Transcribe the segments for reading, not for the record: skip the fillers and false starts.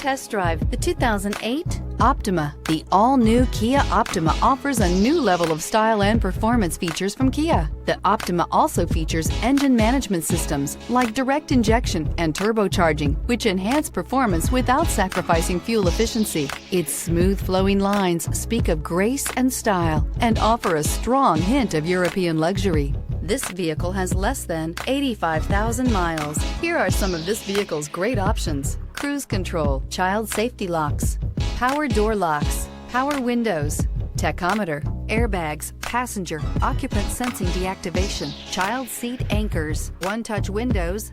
test drive the 2008 Optima. The all-new Kia Optima offers a new level of style and performance features from Kia. The Optima also features engine management systems like direct injection and turbocharging, which enhance performance without sacrificing fuel efficiency. Its smooth flowing lines speak of grace and style and offer a strong hint of European luxury. This vehicle has less than 85,000 miles. Here are some of this vehicle's great options: cruise control, child safety locks, power door locks, power windows, tachometer, airbags, passenger, occupant sensing deactivation, child seat anchors, one-touch windows,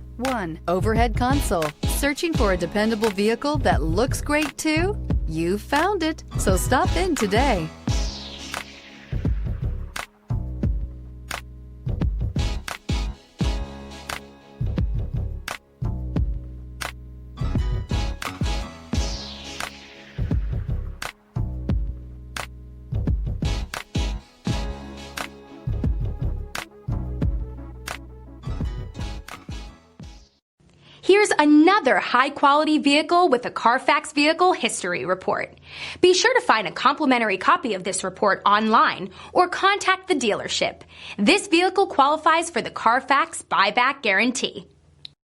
overhead console. Searching for a dependable vehicle that looks great too? You found it, so stop in today. Here's another high-quality vehicle with a Carfax Vehicle History Report. Be sure to find a complimentary copy of this report online or contact the dealership. This vehicle qualifies for the Carfax Buyback Guarantee.